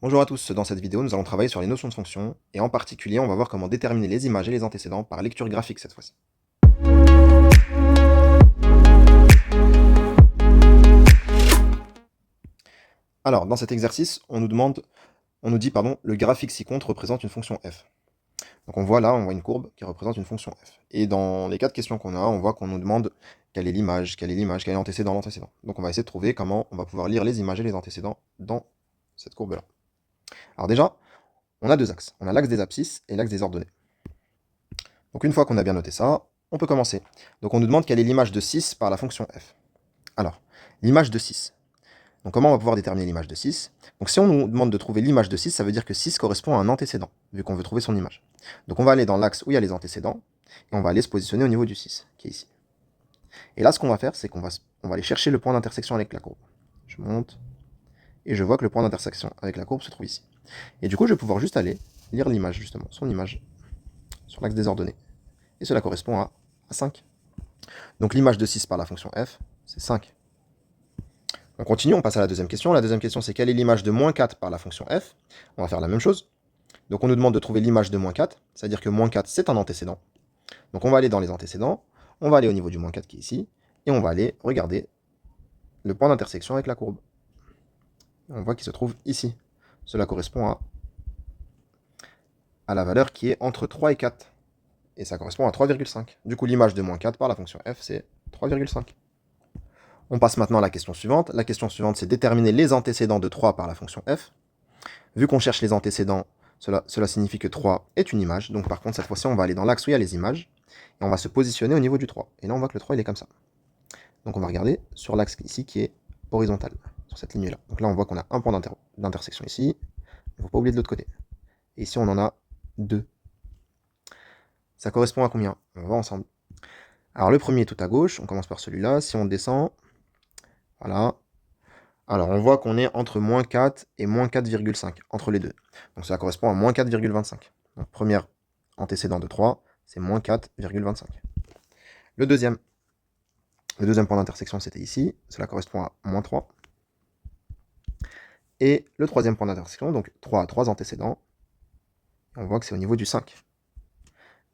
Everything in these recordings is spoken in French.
Bonjour à tous, dans cette vidéo nous allons travailler sur les notions de fonction, et en particulier on va voir comment déterminer les images et les antécédents par lecture graphique cette fois-ci. Alors dans cet exercice, on nous dit le graphique ci-compte représente une fonction f. Donc on voit là, on voit une courbe qui représente une fonction f. Et dans les 4 questions qu'on a, on voit qu'on nous demande quelle est l'image, quel est l'antécédent, l'antécédent. Donc on va essayer de trouver comment on va pouvoir lire les images et les antécédents dans cette courbe-là. Alors déjà, on a deux axes. On a l'axe des abscisses et l'axe des ordonnées. Donc une fois qu'on a bien noté ça, on peut commencer. Donc on nous demande quelle est l'image de 6 par la fonction f. Alors, l'image de 6. Donc comment on va pouvoir déterminer l'image de 6? Donc si on nous demande de trouver l'image de 6, ça veut dire que 6 correspond à un antécédent, vu qu'on veut trouver son image. Donc on va aller dans l'axe où il y a les antécédents, et on va aller se positionner au niveau du 6, qui est ici. Et là, ce qu'on va faire, c'est qu'on va aller chercher le point d'intersection avec la courbe. Je monte, et je vois que le point d'intersection avec la courbe se trouve ici. Et du coup, je vais pouvoir juste aller lire l'image, justement, son image, sur l'axe des ordonnées. Et cela correspond à 5. Donc l'image de 6 par la fonction f, c'est 5. On continue, on passe à la deuxième question. La deuxième question, c'est quelle est l'image de moins 4 par la fonction f? On va faire la même chose. Donc on nous demande de trouver l'image de moins 4, c'est-à-dire que moins 4, c'est un antécédent. Donc on va aller dans les antécédents, on va aller au niveau du moins 4 qui est ici, et on va aller regarder le point d'intersection avec la courbe. On voit qu'il se trouve ici. Cela correspond à la valeur qui est entre 3 et 4. Et ça correspond à 3,5. Du coup, l'image de moins 4 par la fonction f, c'est 3,5. On passe maintenant à la question suivante. La question suivante, c'est déterminer les antécédents de 3 par la fonction f. Vu qu'on cherche les antécédents, cela signifie que 3 est une image. Donc par contre, cette fois-ci, on va aller dans l'axe où il y a les images. Et on va se positionner au niveau du 3. Et là, on voit que le 3, il est comme ça. Donc on va regarder sur l'axe ici qui est horizontal, sur cette ligne-là. Donc là, on voit qu'on a un point d'intersection ici. Il ne faut pas oublier de l'autre côté. Et ici, on en a 2. Ça correspond à combien? On va voir ensemble. Alors le premier est tout à gauche. On commence par celui-là. Si on descend, voilà. Alors, on voit qu'on est entre moins 4 et moins 4,5, entre les deux. Donc, ça correspond à moins 4,25. Donc, premier antécédent de 3, c'est moins 4,25. Le deuxième point d'intersection, c'était ici. Cela correspond à moins 3. Et le troisième point d'intersection, donc 3 à 3 antécédents, on voit que c'est au niveau du 5.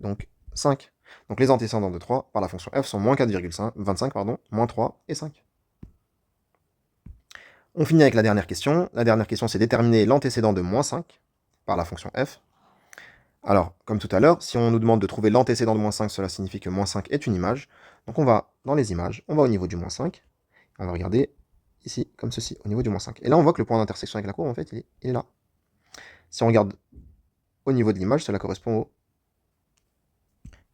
Donc, 5. Donc, les antécédents de 3 par la fonction f sont moins 4,25, moins 3 et 5. On finit avec la dernière question. La dernière question, c'est déterminer l'antécédent de moins 5 par la fonction f. Alors, comme tout à l'heure, si on nous demande de trouver l'antécédent de moins 5, cela signifie que moins 5 est une image. Donc on va dans les images, on va au niveau du moins 5, on va regarder ici, comme ceci, au niveau du moins 5. Et là, on voit que le point d'intersection avec la courbe, en fait, il est là. Si on regarde au niveau de l'image, cela correspond au...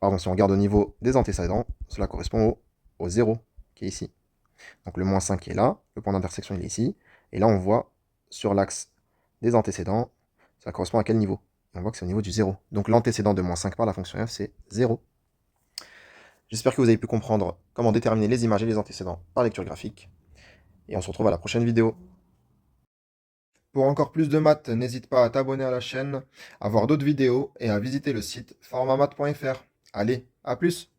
Pardon, si on regarde au niveau des antécédents, cela correspond au 0, qui est ici. Donc le moins 5 est là, le point d'intersection il est ici, et là on voit sur l'axe des antécédents, ça correspond à quel niveau? On voit que c'est au niveau du 0. Donc l'antécédent de moins 5 par la fonction f, c'est 0. J'espère que vous avez pu comprendre comment déterminer les images et les antécédents par lecture graphique, et on se retrouve à la prochaine vidéo. Pour encore plus de maths, n'hésite pas à t'abonner à la chaîne, à voir d'autres vidéos et à visiter le site formamath.fr. Allez, à plus!